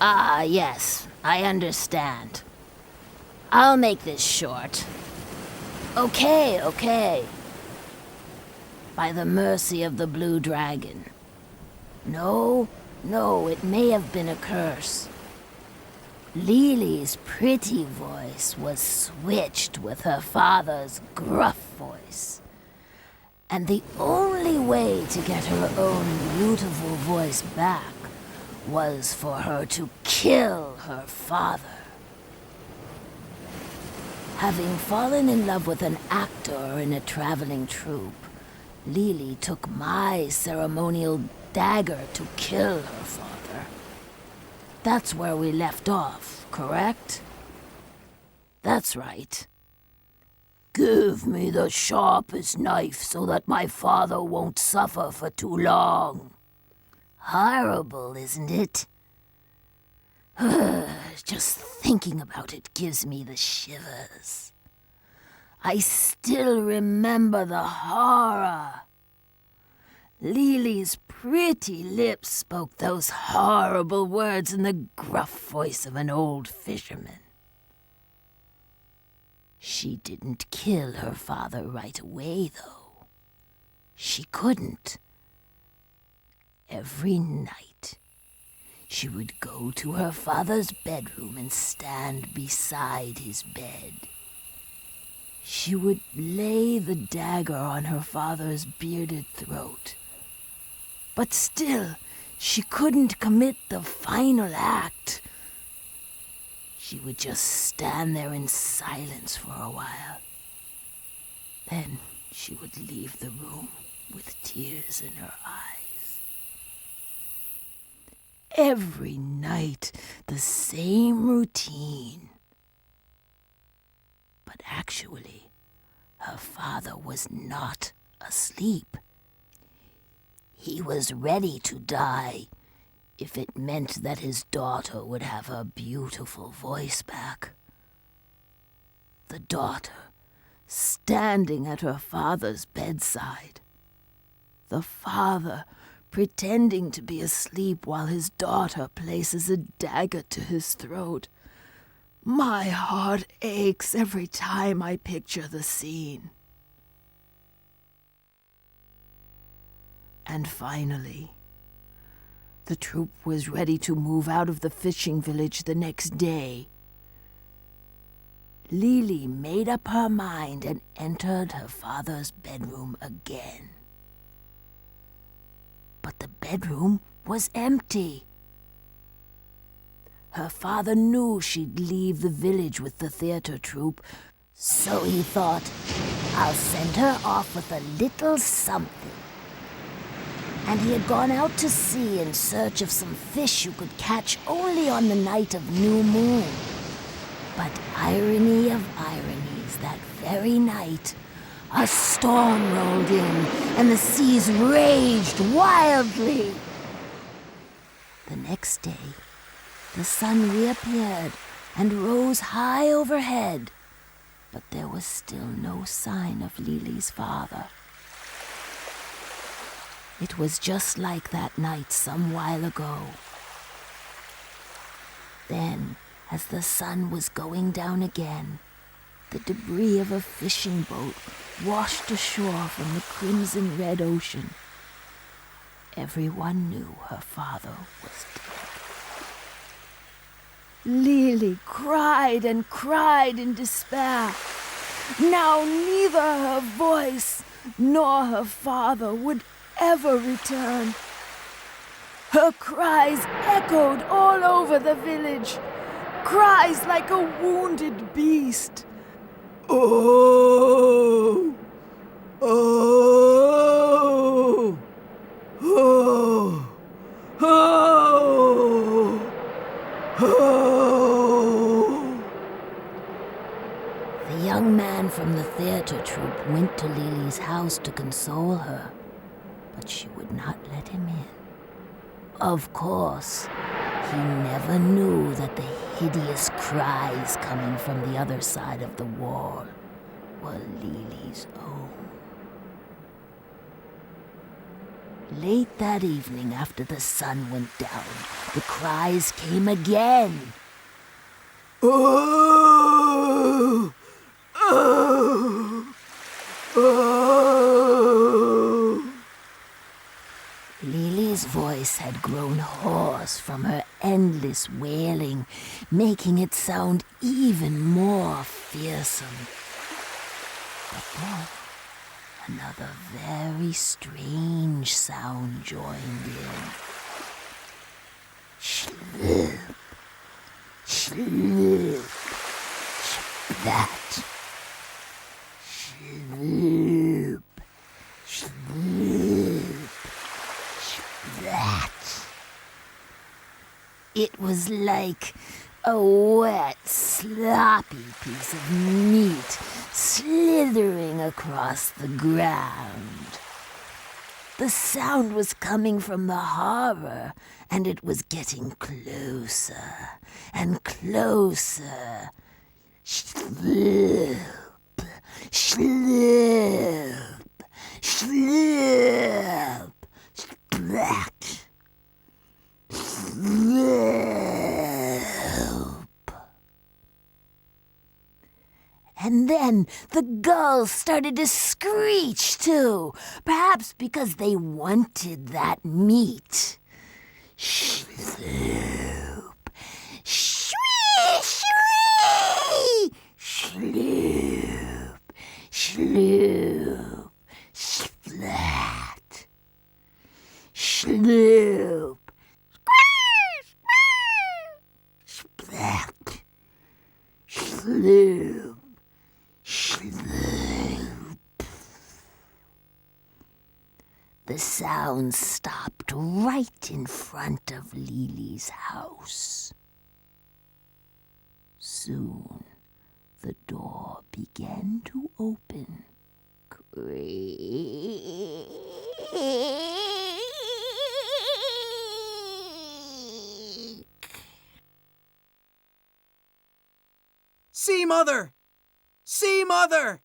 Ah, yes, I understand. I'll make this short. Okay. By the mercy of the blue dragon. No, it may have been a curse. Lily's pretty voice was switched with her father's gruff voice. And the only way to get her own beautiful voice back was for her to kill her father. Having fallen in love with an actor in a traveling troupe, Lily took my ceremonial dagger to kill her father. That's where we left off, correct? That's right. Give me the sharpest knife so that my father won't suffer for too long. Horrible, isn't it? Just thinking about it gives me the shivers. I still remember the horror. Lily's pretty lips spoke those horrible words in the gruff voice of an old fisherman. She didn't kill her father right away, though. She couldn't. Every night, she would go to her father's bedroom and stand beside his bed. She would lay the dagger on her father's bearded throat. But still, she couldn't commit the final act. She would just stand there in silence for a while. Then she would leave the room with tears in her eyes. Every night, the same routine. But actually, her father was not asleep. He was ready to die if it meant that his daughter would have her beautiful voice back. The daughter, standing at her father's bedside. The father, pretending to be asleep while his daughter places a dagger to his throat. My heart aches every time I picture the scene. And finally, the troop was ready to move out of the fishing village the next day. Lily made up her mind and entered her father's bedroom again. But the bedroom was empty. Her father knew she'd leave the village with the theater troupe, so he thought, I'll send her off with a little something. And he had gone out to sea in search of some fish you could catch only on the night of new moon. But irony of ironies, that very night, a storm rolled in and the seas raged wildly. The next day, the sun reappeared and rose high overhead, but there was still no sign of Lily's father. It was just like that night some while ago. Then, as the sun was going down again, the debris of a fishing boat washed ashore from the crimson red ocean. Everyone knew her father was dead. Lily cried and cried in despair. Now neither her voice nor her father would ever return. Her cries echoed all over the village, cries like a wounded beast. Oh! Oh! Oh! Oh! Oh! The young man from the theater troupe went to Lily's house to console her, but she would not let him in. Of course, he never knew that the hideous cries coming from the other side of the wall were Lily's own. Late that evening, after the sun went down, the cries came again. Oh! Oh! Oh! Lily's voice had grown hoarse from her endless wailing, making it sound even more fearsome. But then another very strange sound joined in. Slip, slip, splat. Slip, slip, splat. It was like a wet, sloppy piece of meat slithering across the ground. The sound was coming from the harbor, and it was getting closer and closer. Slip, slip, slip, splat. And then the gulls started to screech too, perhaps because they wanted that meat. Sloop, shwee, shwee, sloop, sloop, splat, sloop, splat, sloop, sloop. The sound stopped right in front of Lily's house. Soon the door began to open. Creak. See, Mother! See, Mother!